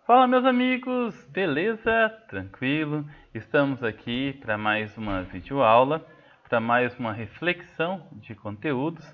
Fala, meus amigos, beleza? Tranquilo? Estamos aqui para mais uma videoaula, para mais uma reflexão de conteúdos,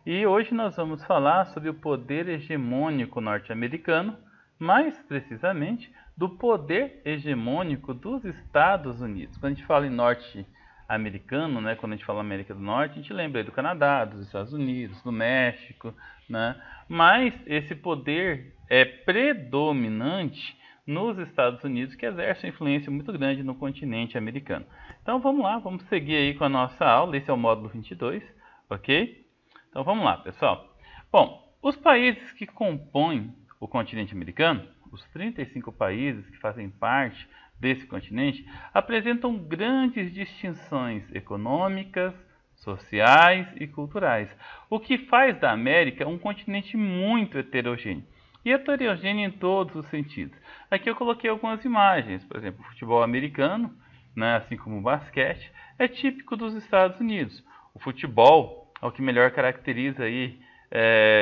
e hoje nós vamos falar sobre o poder hegemônico norte-americano, mais precisamente do poder hegemônico dos Estados Unidos. Quando a gente fala em norte-americano, né, quando a gente fala América do Norte, a gente lembra aí do Canadá, dos Estados Unidos, do México, né? Mas esse poder é predominante nos Estados Unidos, que exerce uma influência muito grande no continente americano. Então vamos lá, vamos seguir aí com a nossa aula. Esse é o módulo 22, ok? Então vamos lá, pessoal. Bom, os países que compõem o continente americano, os 35 países que fazem parte desse continente, apresentam grandes distinções econômicas, sociais e culturais, o que faz da América um continente muito heterogêneo. E heterogêneo em todos os sentidos. Aqui eu coloquei algumas imagens, por exemplo, o futebol americano, né, assim como o basquete, é típico dos Estados Unidos. O futebol é o que melhor caracteriza aí,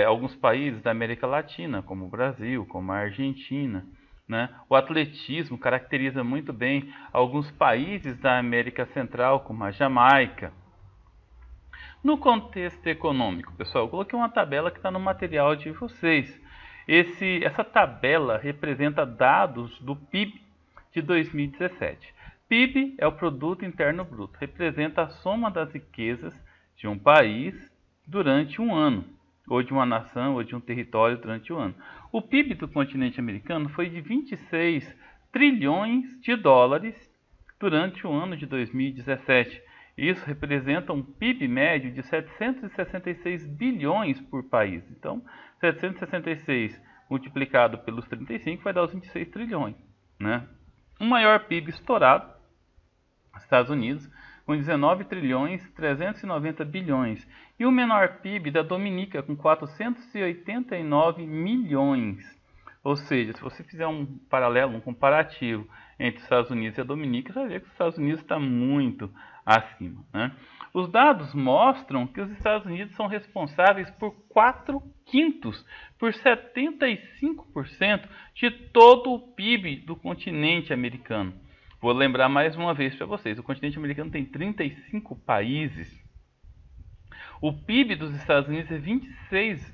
alguns países da América Latina, como o Brasil, como a Argentina. Né? O atletismo caracteriza muito bem alguns países da América Central, como a Jamaica. No contexto econômico, pessoal, eu coloquei uma tabela que está no material de vocês. Essa tabela representa dados do PIB de 2017. PIB é o Produto Interno Bruto, representa a soma das riquezas de um país durante um ano, ou de uma nação, ou de um território durante um ano. O PIB do continente americano foi de 26 trilhões de dólares durante o ano de 2017. Isso representa um PIB médio de 766 bilhões por país. Então, 766 multiplicado pelos 35 vai dar os 26 trilhões. Né? O maior PIB estourado, Estados Unidos, com 19 trilhões 390 bilhões. E o menor PIB da Dominica, com 489 milhões. Ou seja, se você fizer um paralelo, um comparativo entre os Estados Unidos e a Dominica, você vai ver que os Estados Unidos está muito acima. Né? Os dados mostram que os Estados Unidos são responsáveis por 4/5, por 75% de todo o PIB do continente americano. Vou lembrar mais uma vez para vocês, o continente americano tem 35 países. O PIB dos Estados Unidos é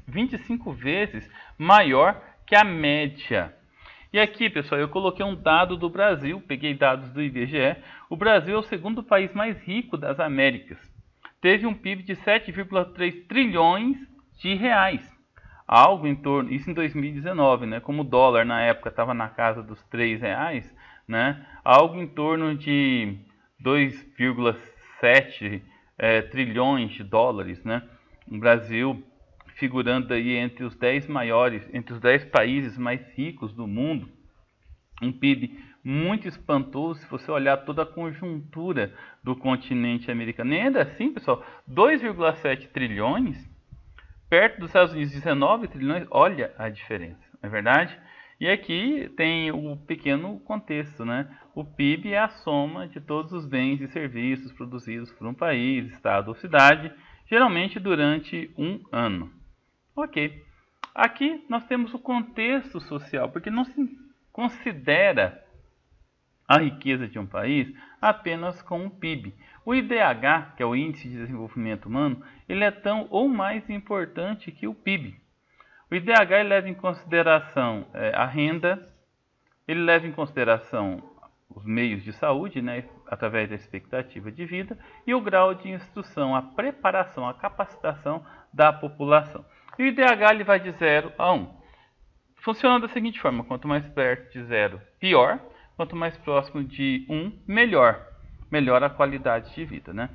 25 vezes maior que a média. E aqui, pessoal, eu coloquei um dado do Brasil, peguei dados do IBGE. O Brasil é o segundo país mais rico das Américas. Teve um PIB de 7,3 trilhões de reais. Algo em torno, isso em 2019, né? Como o dólar na época estava na casa dos R$3, né? Algo em torno de 2,7 trilhões de dólares, né? O Brasil figurando aí entre os 10 maiores, entre os 10 países mais ricos do mundo. Um PIB muito espantoso se você olhar toda a conjuntura do continente americano. E ainda assim, pessoal, 2,7 trilhões, perto dos Estados Unidos 19 trilhões, olha a diferença, não é verdade? E aqui tem o pequeno contexto, né? O PIB é a soma de todos os bens e serviços produzidos por um país, estado ou cidade, geralmente durante um ano. Ok. Aqui nós temos o contexto social, porque não se considera a riqueza de um país apenas com o PIB. O IDH, que é o Índice de Desenvolvimento Humano, ele é tão ou mais importante que o PIB. O IDH ele leva em consideração a renda, ele leva em consideração os meios de saúde, né, através da expectativa de vida, e o grau de instrução, a preparação, a capacitação da população. E o IDH ele vai de 0 a 1. Funciona da seguinte forma: quanto mais perto de 0, pior. Quanto mais próximo de 1, melhor. Melhor a qualidade de vida. Né?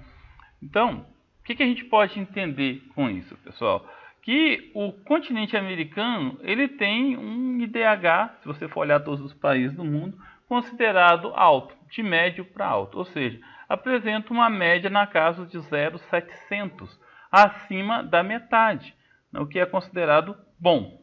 Então, o que a gente pode entender com isso, pessoal? Que o continente americano ele tem um IDH, se você for olhar todos os países do mundo, considerado alto, de médio para alto. Ou seja, apresenta uma média na casa de 0,700, acima da metade, o que é considerado bom.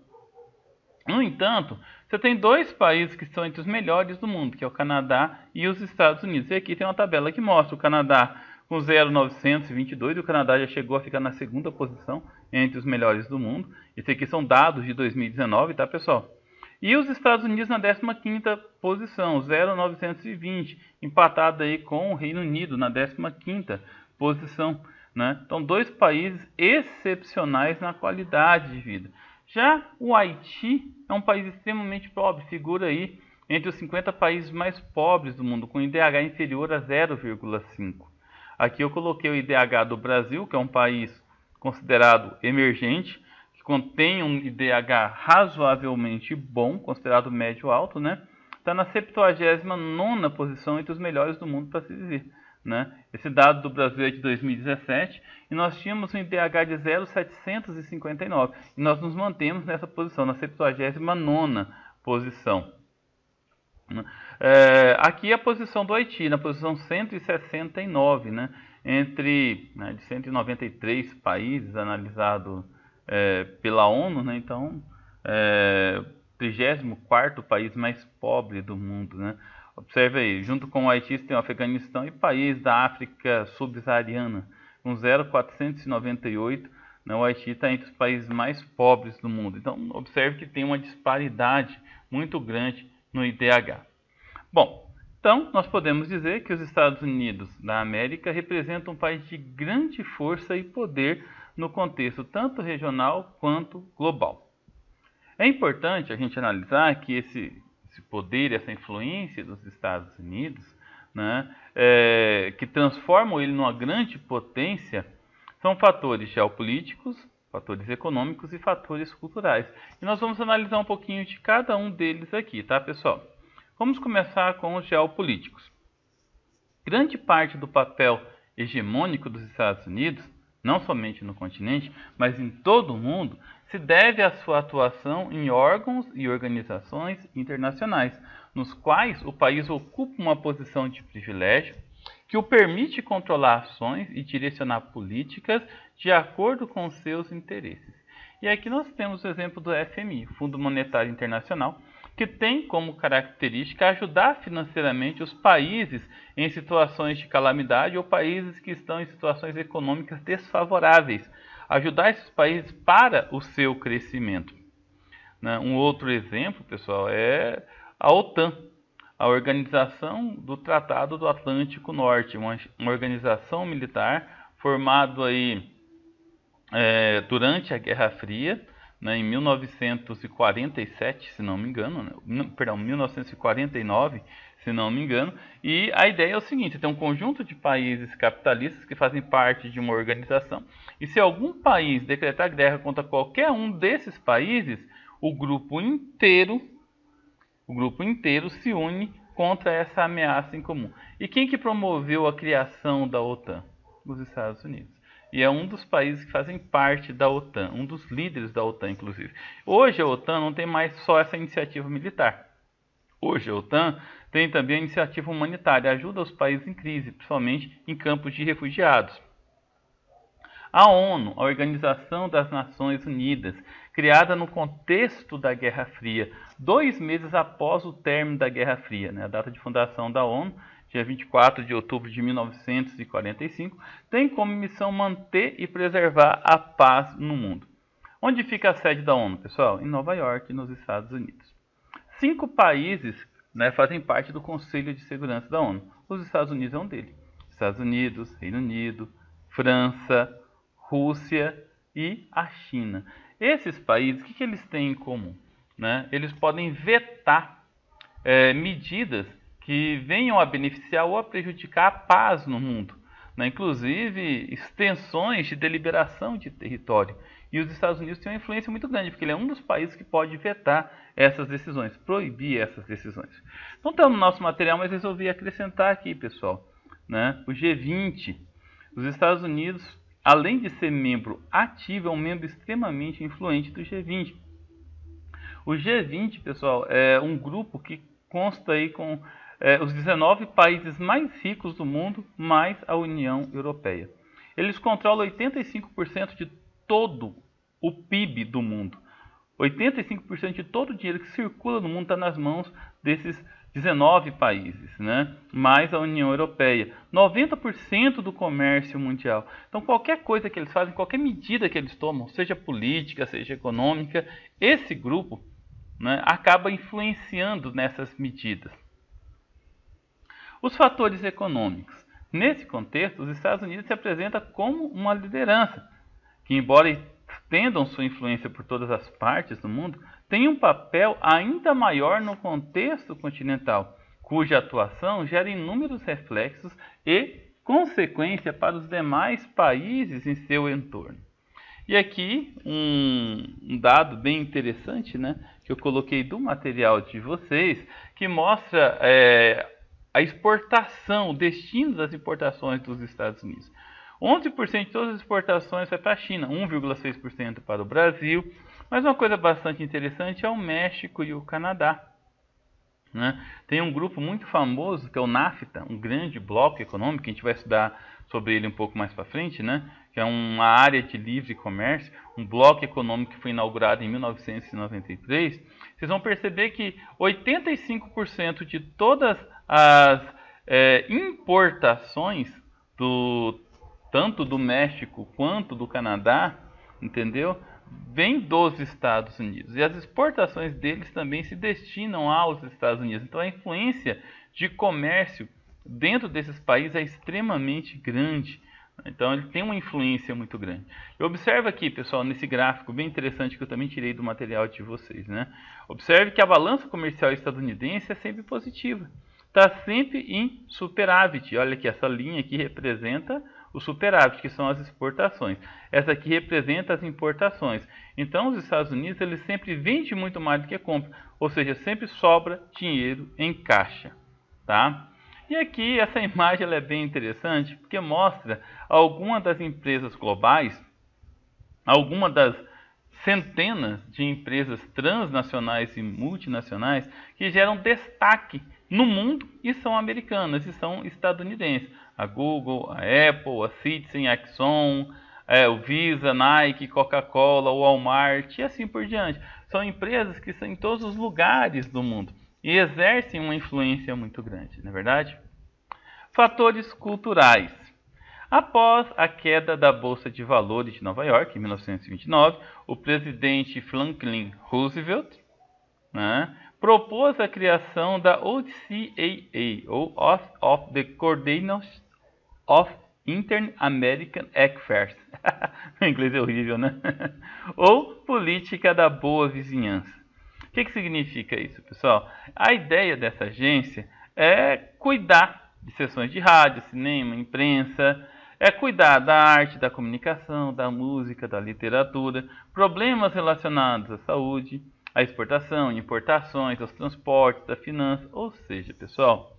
No entanto, você tem dois países que são entre os melhores do mundo, que é o Canadá e os Estados Unidos. E aqui tem uma tabela que mostra o Canadá com 0,922, e o Canadá já chegou a ficar na segunda posição entre os melhores do mundo. Isso aqui são dados de 2019, tá, pessoal? E os Estados Unidos na 15ª posição, 0,920, empatado aí com o Reino Unido na 15ª posição, né? Então, dois países excepcionais na qualidade de vida. Já o Haiti é um país extremamente pobre, figura aí entre os 50 países mais pobres do mundo, com IDH inferior a 0,5. Aqui eu coloquei o IDH do Brasil, que é um país considerado emergente, que contém um IDH razoavelmente bom, considerado médio-alto, né? Está na 79ª posição entre os melhores do mundo para se viver, né? Esse dado do Brasil é de 2017 e nós tínhamos um IDH de 0,759 e nós nos mantemos nessa posição, na 79ª posição. Aqui a posição do Haiti, na posição 169, né? Entre de 193 países analisados pela ONU, né? Então, 34º país mais pobre do mundo, né? Observe aí, junto com o Haiti tem o Afeganistão e país da África subsaariana, com 0,498, né? O Haiti está entre os países mais pobres do mundo. Então, observe que tem uma disparidade muito grande no IDH. Bom, então nós podemos dizer que os Estados Unidos da América representam um país de grande força e poder no contexto tanto regional quanto global. É importante a gente analisar que esse poder, essa influência dos Estados Unidos, né, que transformam ele numa grande potência, são fatores geopolíticos, fatores econômicos e fatores culturais. E nós vamos analisar um pouquinho de cada um deles aqui, tá, pessoal? Vamos começar com os geopolíticos. Grande parte do papel hegemônico dos Estados Unidos, não somente no continente, mas em todo o mundo, se deve à sua atuação em órgãos e organizações internacionais, nos quais o país ocupa uma posição de privilégio que o permite controlar ações e direcionar políticas de acordo com seus interesses. E aqui nós temos o exemplo do FMI, Fundo Monetário Internacional, que tem como característica ajudar financeiramente os países em situações de calamidade ou países que estão em situações econômicas desfavoráveis, ajudar esses países para o seu crescimento. Um outro exemplo, pessoal, é a OTAN, a Organização do Tratado do Atlântico Norte, uma organização militar formada aí, durante a Guerra Fria, em 1947, se não me engano, 1949, se não me engano, e a ideia é o seguinte: tem um conjunto de países capitalistas que fazem parte de uma organização, e se algum país decretar guerra contra qualquer um desses países, o grupo inteiro se une contra essa ameaça em comum. E quem que promoveu a criação da OTAN? Os Estados Unidos. E é um dos países que fazem parte da OTAN, um dos líderes da OTAN, inclusive. Hoje a OTAN não tem mais só essa iniciativa militar. Hoje a OTAN tem também a iniciativa humanitária, ajuda os países em crise, principalmente em campos de refugiados. A ONU, a Organização das Nações Unidas, criada no contexto da Guerra Fria, 2 meses após o término da Guerra Fria, a data de fundação da ONU, dia 24 de outubro de 1945, tem como missão manter e preservar a paz no mundo. Onde fica a sede da ONU, pessoal? Em Nova York, nos Estados Unidos. 5 países fazem parte do Conselho de Segurança da ONU. Os Estados Unidos é um deles. Estados Unidos, Reino Unido, França, Rússia e a China. Esses países, o que eles têm em comum? Eles podem vetar medidas que venham a beneficiar ou a prejudicar a paz no mundo, inclusive extensões de deliberação de território. E os Estados Unidos têm uma influência muito grande, porque ele é um dos países que pode vetar essas decisões, proibir essas decisões. Então está no nosso material, mas resolvi acrescentar aqui, pessoal, o G20. Os Estados Unidos, além de ser membro ativo, é um membro extremamente influente do G20. O G20, pessoal, é um grupo que consta aí com os 19 países mais ricos do mundo, mais a União Europeia. Eles controlam 85% de todo o PIB do mundo. 85% de todo o dinheiro que circula no mundo está nas mãos desses 19 países, mais a União Europeia. 90% do comércio mundial. Então, qualquer coisa que eles fazem, qualquer medida que eles tomam, seja política, seja econômica, esse grupo né, acaba influenciando nessas medidas. Os fatores econômicos. Nesse contexto, os Estados Unidos se apresentam como uma liderança, que, embora estendam sua influência por todas as partes do mundo, tem um papel ainda maior no contexto continental, cuja atuação gera inúmeros reflexos e consequência para os demais países em seu entorno. E aqui um dado bem interessante, né, que eu coloquei do material de vocês, que mostra a exportação, o destino das importações dos Estados Unidos. 11% de todas as exportações vai para a China, 1,6% para o Brasil, mas uma coisa bastante interessante é o México e o Canadá. Né? Tem um grupo muito famoso que é o NAFTA, um grande bloco econômico, que a gente vai estudar sobre ele um pouco mais para frente, né? Que é uma área de livre comércio, um bloco econômico que foi inaugurado em 1993. Vocês vão perceber que 85% de todas as importações, tanto do México quanto do Canadá, entendeu? Vem dos Estados Unidos. E as exportações deles também se destinam aos Estados Unidos. Então a influência de comércio dentro desses países é extremamente grande. Então ele tem uma influência muito grande. E observa aqui, pessoal, nesse gráfico bem interessante que eu também tirei do material de vocês, né? Observe que a balança comercial estadunidense é sempre positiva. Está sempre em superávit. Olha aqui, essa linha aqui representa o superávit, que são as exportações. Essa aqui representa as importações. Então, os Estados Unidos eles sempre vendem muito mais do que compram, ou seja, sempre sobra dinheiro em caixa, tá? E aqui essa imagem ela é bem interessante, porque mostra algumas das empresas globais, algumas das centenas de empresas transnacionais e multinacionais que geram destaque no mundo e são americanas e são estadunidenses. A Google, a Apple, a Citizen, a Exxon, o Visa, Nike, Coca-Cola, o Walmart e assim por diante. São empresas que estão em todos os lugares do mundo e exercem uma influência muito grande, não é verdade? Fatores culturais. Após a queda da Bolsa de Valores de Nova York, em 1929, o presidente Franklin Roosevelt, né, propôs a criação da OCAA, ou Office of the Coordination of Inter-American Affairs. O inglês é horrível, né? Ou Política da Boa Vizinhança. O que significa isso, pessoal? A ideia dessa agência é cuidar de sessões de rádio, cinema, imprensa, é cuidar da arte, da comunicação, da música, da literatura, problemas relacionados à saúde, à exportação, importações, aos transportes, da finança. Ou seja, pessoal,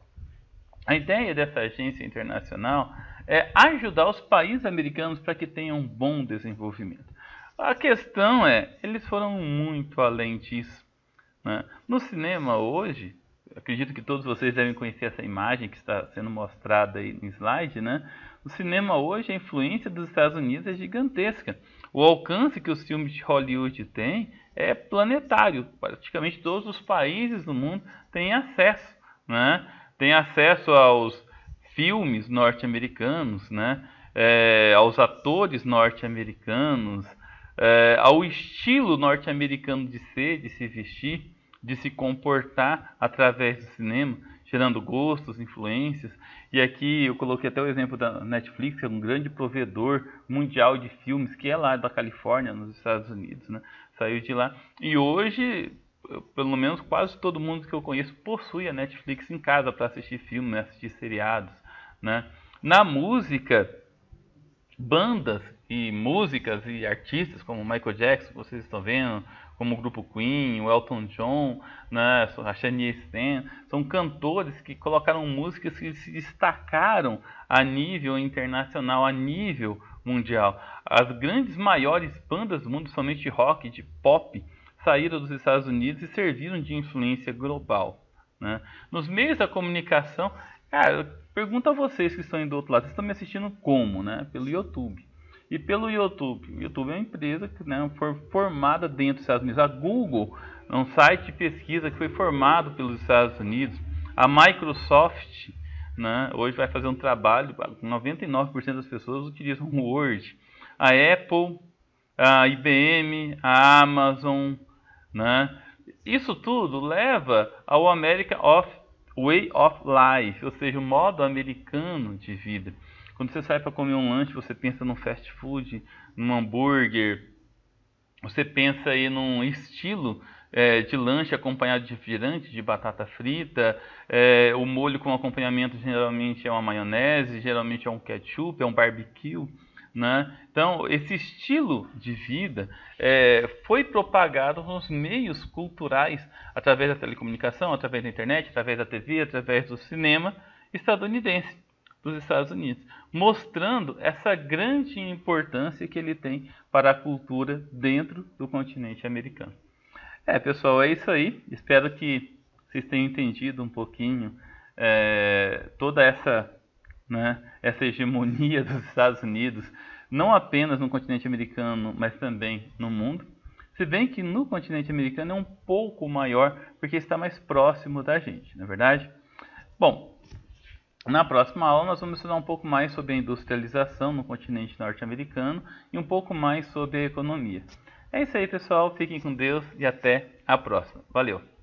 a ideia dessa agência internacional é ajudar os países americanos para que tenham um bom desenvolvimento. A questão é, eles foram muito além disso, né? No cinema hoje, acredito que todos vocês devem conhecer essa imagem que está sendo mostrada aí no slide, né? No cinema hoje, a influência dos Estados Unidos é gigantesca. O alcance que os filmes de Hollywood têm é planetário. Praticamente todos os países do mundo têm acesso, né? Têm acesso aos filmes norte-americanos, né? Aos atores norte-americanos, ao estilo norte-americano de ser, de se vestir, de se comportar através do cinema, gerando gostos, influências. E aqui eu coloquei até o exemplo da Netflix, que é um grande provedor mundial de filmes, que é lá da Califórnia, nos Estados Unidos, né? Saiu de lá. E hoje, pelo menos quase todo mundo que eu conheço possui a Netflix em casa para assistir filmes, né? Assistir seriados, né? Na música, bandas e músicas e artistas como Michael Jackson, vocês estão vendo, como o grupo Queen, o Elton John, né, a Shania Twain, são cantores que colocaram músicas que se destacaram a nível internacional, a nível mundial. As grandes maiores bandas do mundo, somente de rock, de pop, saíram dos Estados Unidos e serviram de influência global, né? Nos meios da comunicação, cara, pergunto a vocês que estão aí do outro lado, vocês estão me assistindo como, né? Pelo YouTube. E pelo YouTube, o YouTube é uma empresa que, né, foi formada dentro dos Estados Unidos. A Google é um site de pesquisa que foi formado pelos Estados Unidos. A Microsoft, né, hoje vai fazer um trabalho, 99% das pessoas utilizam o Word. A Apple, a IBM, a Amazon, né, isso tudo leva ao Way of Life, ou seja, o modo americano de vida. Quando você sai para comer um lanche, você pensa num fast food, num hambúrguer, você pensa aí num estilo de lanche acompanhado de refrigerante, de batata frita, o molho com acompanhamento geralmente é uma maionese, geralmente é um ketchup, é um barbecue, né? Então, esse estilo de vida foi propagado nos meios culturais, através da telecomunicação, através da internet, através da TV, através do cinema estadunidense, dos Estados Unidos, mostrando essa grande importância que ele tem para a cultura dentro do continente americano. Pessoal, é isso aí. Espero que vocês tenham entendido um pouquinho toda essa hegemonia dos Estados Unidos, não apenas no continente americano, mas também no mundo. Se bem que no continente americano é um pouco maior, porque está mais próximo da gente, não é verdade? Bom, na próxima aula nós vamos estudar um pouco mais sobre a industrialização no continente norte-americano e um pouco mais sobre a economia. É isso aí, pessoal. Fiquem com Deus e até a próxima. Valeu!